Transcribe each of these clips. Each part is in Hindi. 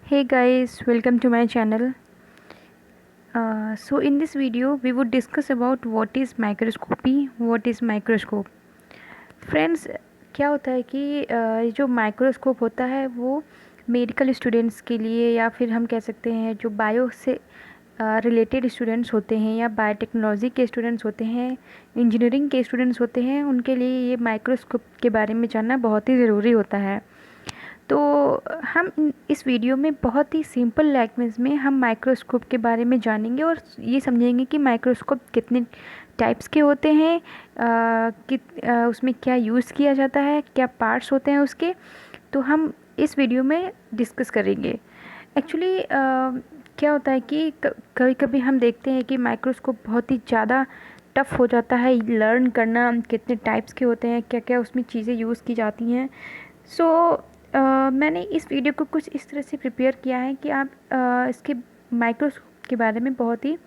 Hey guys, welcome to my channel. So in this video we would discuss about what is microscopy, what is microscope. Friends, क्या होता है कि ये जो माइक्रोस्कोप होता है वो मेडिकल स्टूडेंट्स के लिए या फिर हम कह सकते हैं जो बायो से रिलेटेड स्टूडेंट्स होते हैं या बायोटेक्नोलॉजी के स्टूडेंट्स होते हैं, इंजीनियरिंग के स्टूडेंट्स होते हैं, उनके लिए ये माइक्रोस्कोप के बारे में जानना बहुत ही ज़रूरी होता है। तो हम इस वीडियो में बहुत ही सिंपल लैंग्वेज में हम माइक्रोस्कोप के बारे में जानेंगे और ये समझेंगे कि माइक्रोस्कोप कितने टाइप्स के होते हैं, उसमें क्या यूज़ किया जाता है, क्या पार्ट्स होते हैं उसके। तो हम इस वीडियो में डिस्कस करेंगे। एक्चुअली क्या होता है कि कभी कभी हम देखते हैं कि माइक्रोस्कोप बहुत ही ज़्यादा टफ़ हो जाता है लर्न करना, कितने टाइप्स के होते हैं, क्या क्या उसमें चीज़ें यूज़ की जाती हैं। सो मैंने इस वीडियो को कुछ इस तरह से प्रिपेयर किया है कि आप इसके माइक्रोस्कोप के बारे में बहुत ही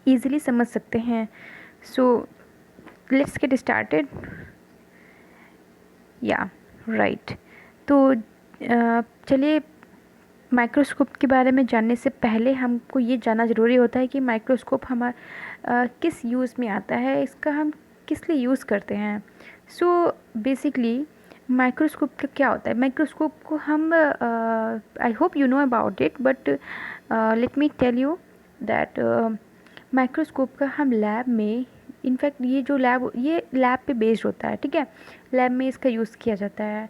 ईज़िली समझ सकते हैं। So let's get started. या राइट। तो चलिए, माइक्रोस्कोप के बारे में जानने से पहले हमको ये जानना ज़रूरी होता है कि माइक्रोस्कोप हमारा किस यूज़ में आता है, इसका हम किस लिए यूज़ करते हैं। सो बेसिकली माइक्रोस्कोप का क्या होता है। माइक्रोस्कोप को हम I hope you know about it, but let me tell you that microscope का हम लैब में, इनफैक्ट ये लैब पे बेस्ड होता है, ठीक है। लैब में इसका यूज़ किया जाता है।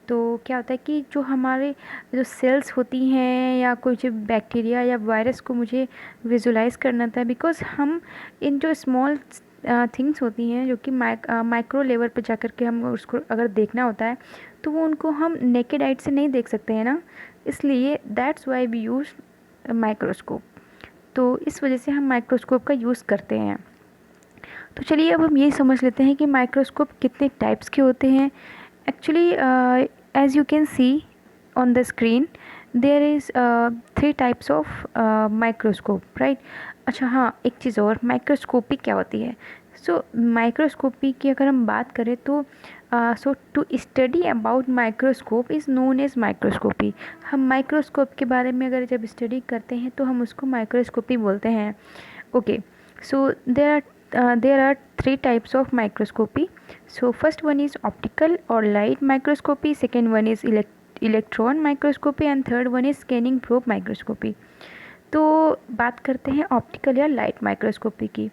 तो क्या होता है कि जो हमारे जो सेल्स होती हैं या कोई जो बैक्टीरिया या वायरस को मुझे विजुलाइज करना था, बिकॉज़ हम इन जो स्मॉल थिंग्स होती हैं जो कि माइक्रो लेवल पे जाकर के हम उसको अगर देखना होता है तो वो उनको हम नेकेड आइट से नहीं देख सकते हैं ना, इसलिए that's why we use microscope. तो इस वजह से हम माइक्रोस्कोप का यूज़ करते हैं। तो चलिए अब हम ये समझ लेते हैं कि माइक्रोस्कोप कितने टाइप्स के होते हैं। Actually as you can see on the screen there is three types of microscope, right। अच्छा हाँ, एक चीज़ और, माइक्रोस्कोपी क्या होती है। सो माइक्रोस्कोपी की अगर हम बात करें तो so to study about microscope is known as microscopy. हम माइक्रोस्कोप के बारे में अगर जब स्टडी करते हैं तो हम उसको माइक्रोस्कोपी बोलते हैं। Okay, so there are three types of microscopy. So first one is optical or light microscopy, second one is electron microscopy and third one is scanning probe microscopy। तो बात करते हैं ऑप्टिकल या लाइट माइक्रोस्कोपी की।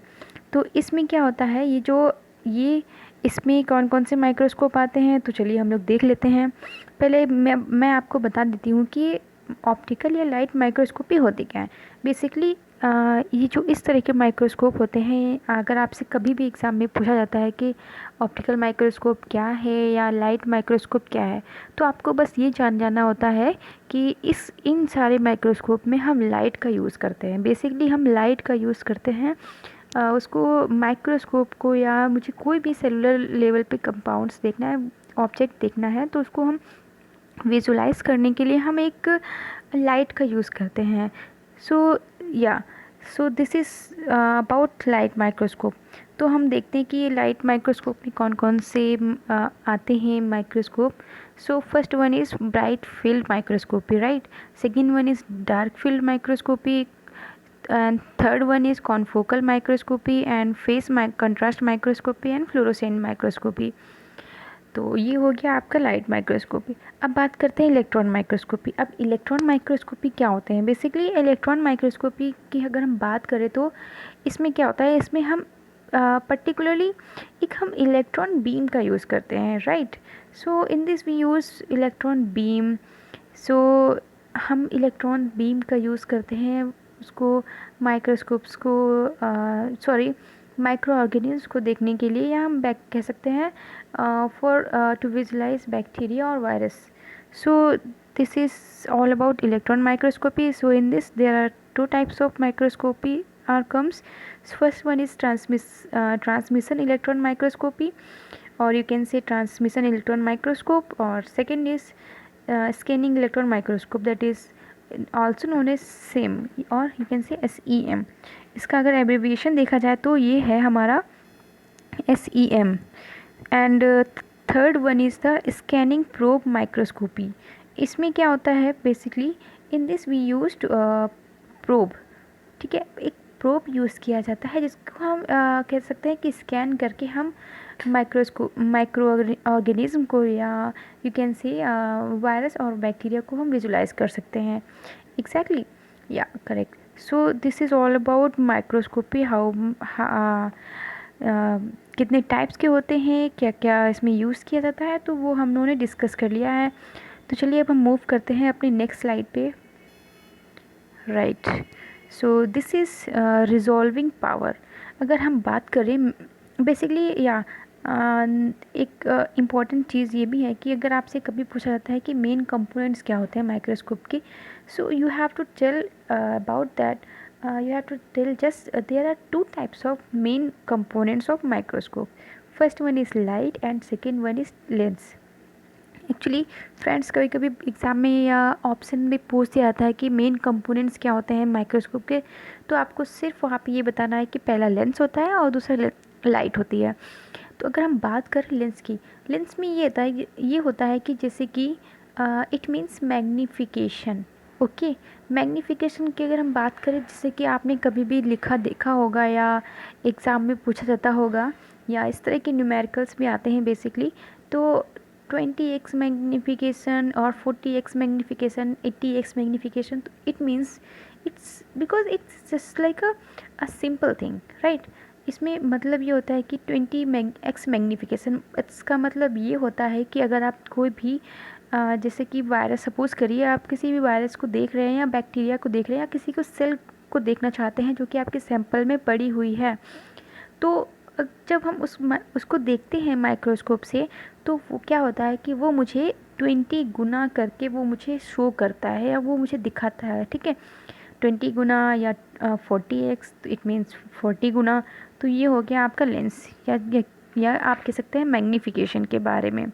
तो इसमें क्या होता है, ये इसमें कौन कौन से माइक्रोस्कोप आते हैं, तो चलिए हम लोग देख लेते हैं। पहले मैं आपको बता देती हूँ कि ऑप्टिकल या लाइट माइक्रोस्कोपी होती क्या है। बेसिकली ये जो इस तरह के माइक्रोस्कोप होते हैं, अगर आपसे कभी भी एग्ज़ाम में पूछा जाता है कि ऑप्टिकल माइक्रोस्कोप क्या है या लाइट माइक्रोस्कोप क्या है, तो आपको बस ये जाना होता है कि इन सारे माइक्रोस्कोप में हम लाइट का यूज़ करते हैं। बेसिकली हम लाइट का यूज़ करते हैं उसको माइक्रोस्कोप को, या मुझे कोई भी सेलुलर लेवल पे कंपाउंड्स देखना है, ऑब्जेक्ट देखना है, तो उसको हम विजुलाइज करने के लिए हम एक लाइट का यूज़ करते हैं। सो this is about light microscope. तो हम देखते हैं कि ये लाइट माइक्रोस्कोप में कौन कौन से आते हैं microscope. So first one is bright field microscopy, right. Second one is dark field microscopy and third one is confocal microscopy and phase contrast microscopy and fluorescent microscopy। तो ये हो गया आपका लाइट माइक्रोस्कोपी। अब बात करते हैं इलेक्ट्रॉन माइक्रोस्कोपी। अब इलेक्ट्रॉन माइक्रोस्कोपी क्या होते हैं। बेसिकली इलेक्ट्रॉन माइक्रोस्कोपी की अगर हम बात करें तो इसमें क्या होता है, इसमें हम पर्टिकुलरली एक हम इलेक्ट्रॉन बीम का यूज़ करते हैं, right. So in this we use electron beam. So हम इलेक्ट्रॉन बीम का यूज़ करते हैं उसको माइक्रोस्कोप्स को माइक्रो ऑर्गेनिल्स को देखने के लिए, या हम कह सकते हैं फॉर टू विजुलाइज बैक्टीरिया और virus. So this is all about electron microscopy. So in this there are two types of microscopy comes. First one is transmission electron microscopy, or you can say transmission electron microscope, or second is scanning electron microscope, that is also known as SEM, or you can say SEM। इसका अगर एब्रिविएशन देखा जाए तो ये है हमारा SEM। And third one is the scanning probe microscopy. इसमें क्या होता है basically, in this we used probe, ठीक है, एक प्रोब यूज़ किया जाता है जिसको हम कह सकते हैं कि स्कैन करके हम माइक्रो ऑर्गेनिज्म को, या यू कैन से वायरस और बैक्टीरिया को हम विजुलाइज कर सकते हैं। एग्जैक्टली, या correct. So this is all about microscopy, how कितने टाइप्स के होते हैं, क्या क्या इसमें यूज़ किया जाता है, तो वो हम लोगों ने डिस्कस कर लिया है। तो चलिए अब हम मूव करते हैं अपनी नेक्स्ट स्लाइड पे। Right, so this is resolving power. अगर हम बात करें बेसिकली, या एक इम्पॉर्टेंट चीज़ ये भी है कि अगर आपसे कभी पूछा जाता है कि मेन कंपोनेंट्स क्या होते हैं माइक्रोस्कोप के, so you have to tell about that, you have to tell just there are two types of main components of microscope. First one is light and second one is lens. Actually friends, कभी कभी एग्ज़ाम में या ऑप्शन में पूछ दिया जाता है कि मेन कंपोनेंट्स क्या होते हैं माइक्रोस्कोप के, तो आपको सिर्फ वहाँ पे ये बताना है कि पहला लेंस होता है और दूसरा लाइट होती है। तो अगर हम बात करें लेंस की, लेंस में ये होता है कि जैसे कि it means magnification. Okay, magnification की अगर हम बात करें, जैसे कि आपने कभी भी लिखा देखा होगा या एग्ज़ाम में पूछा जाता होगा, या इस तरह के न्यूमेरिकल्स भी आते हैं बेसिकली, तो 20x मैग्नीफिकेशन और 40x मैग्नीफिकेशन, 80x मैग्नीफिकेशन, तो it means it's because it's just like a simple thing, right. इसमें मतलब ये होता है कि 20x मैग्नीफिकेशन, इसका मतलब ये होता है कि अगर आप कोई भी जैसे कि वायरस, सपोज़ करिए आप किसी भी वायरस को देख रहे हैं या बैक्टीरिया को देख रहे हैं या किसी को सेल को देखना चाहते हैं जो कि आपके सैंपल में पड़ी हुई है, तो जब हम उसको देखते हैं माइक्रोस्कोप से, तो वो क्या होता है कि वो मुझे 20 गुना करके वो मुझे शो करता है या वो मुझे दिखाता है, ठीक है। 20 गुना या 40x, तो इट मीन्स 40 गुना। तो ये हो गया आपका लेंस, या आप कह सकते हैं मैग्नीफिकेशन के बारे में।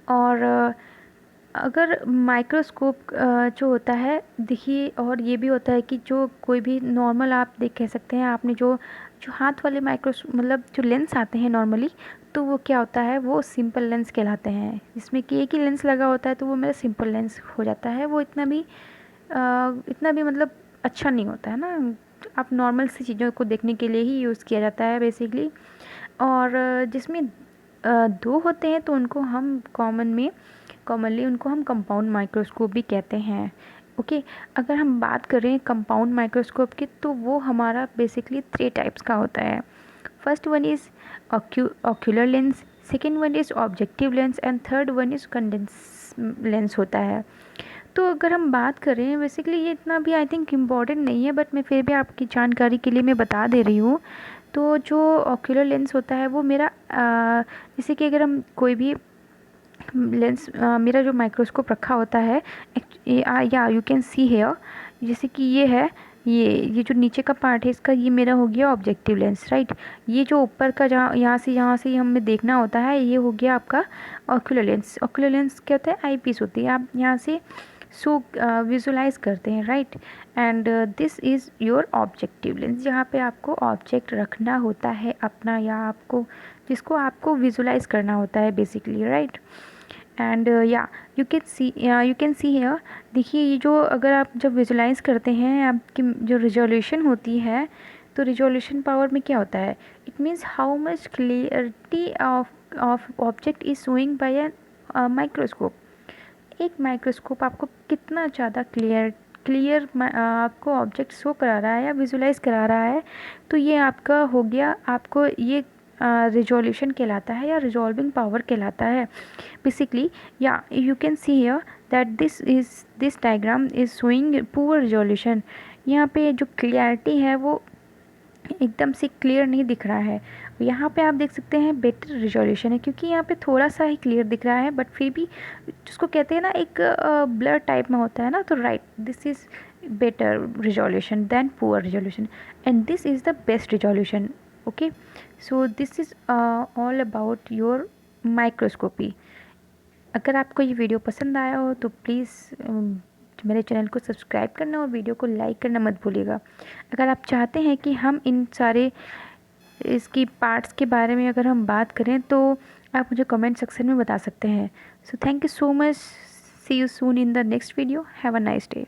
और अगर माइक्रोस्कोप जो होता है, देखिए, और ये भी होता है कि जो कोई भी नॉर्मल आप कह सकते हैं, आपने जो जो हाथ वाले मतलब जो लेंस आते हैं नॉर्मली, तो वो क्या होता है, वो सिंपल लेंस कहलाते हैं, जिसमें कि एक ही लेंस लगा होता है, तो वो मेरा सिंपल लेंस हो जाता है। वो इतना भी मतलब अच्छा नहीं होता है ना, आप नॉर्मल सी चीज़ों को देखने के लिए ही यूज़ किया जाता है बेसिकली। और जिसमें दो होते हैं, तो उनको हम कॉमनली उनको हम कंपाउंड माइक्रोस्कोप भी कहते हैं। ओके, अगर हम बात करें कंपाउंड माइक्रोस्कोप की, तो वो हमारा बेसिकली 3 टाइप्स का होता है। First one is ocular lens, second one is objective lens and third one is condense lens होता है। तो अगर हम बात करें, बेसिकली ये इतना भी आई थिंक इम्पॉर्टेंट नहीं है, बट मैं फिर भी आपकी जानकारी के लिए मैं बता दे रही हूँ। तो जो ऑक्यूलर लेंस होता है वो मेरा जैसे कि अगर हम कोई भी लेंस, मेरा जो माइक्रोस्कोप रखा होता है, या यू कैन सी हेयर, जैसे कि ये है, ये जो नीचे का पार्ट है इसका, ये मेरा हो गया ऑब्जेक्टिव लेंस, राइट। ये जो ऊपर का यहाँ से हमें देखना होता है, ये हो गया आपका ऑक्यूलर लेंस। ऑक्यूलर लेंस क्या होता है, आई पीस होती है, आप यहाँ से विजुलाइज करते हैं, right. And this is your objective lens, जहाँ पे आपको ऑब्जेक्ट रखना होता है अपना, या जिसको आपको विजुलाइज करना होता है बेसिकली, राइट। एंड या यू कैन सी हेयर, देखिए, ये जो अगर आप जब विजुलाइज करते हैं, आपकी जो रिजोल्यूशन होती है, तो रिजोल्यूशन पावर में क्या होता है, it means how much clarity of object is showing by a microscope. एक माइक्रोस्कोप आपको कितना ज़्यादा क्लियर आपको ऑब्जेक्ट शो करा रहा है या विजुलाइज करा रहा है, तो ये आपका हो गया, आपको ये रिजोल्यूशन कहलाता है या रिजॉल्विंग पावर कहलाता है बेसिकली। या you can see here that this diagram is showing poor resolution. यहाँ पे जो क्लियरिटी है वो एकदम से क्लियर नहीं दिख रहा है। यहाँ पे आप देख सकते हैं बेटर रिजोल्यूशन है, क्योंकि यहाँ पे थोड़ा सा ही क्लियर दिख रहा है, बट फिर भी जिसको कहते हैं ना, एक ब्लर टाइप में होता है ना, तो right, this is better resolution than poor resolution, and this is the best resolution. Okay, so this is all about your microscopy. अगर आपको ये वीडियो पसंद आया हो तो प्लीज़ मेरे चैनल को सब्सक्राइब करना और वीडियो को लाइक करना मत भूलिएगा। अगर आप चाहते हैं कि हम इन सारे इसकी पार्ट्स के बारे में अगर हम बात करें, तो आप मुझे कमेंट सेक्शन में बता सकते हैं। So thank you so much. See you soon in the next video. Have a nice day.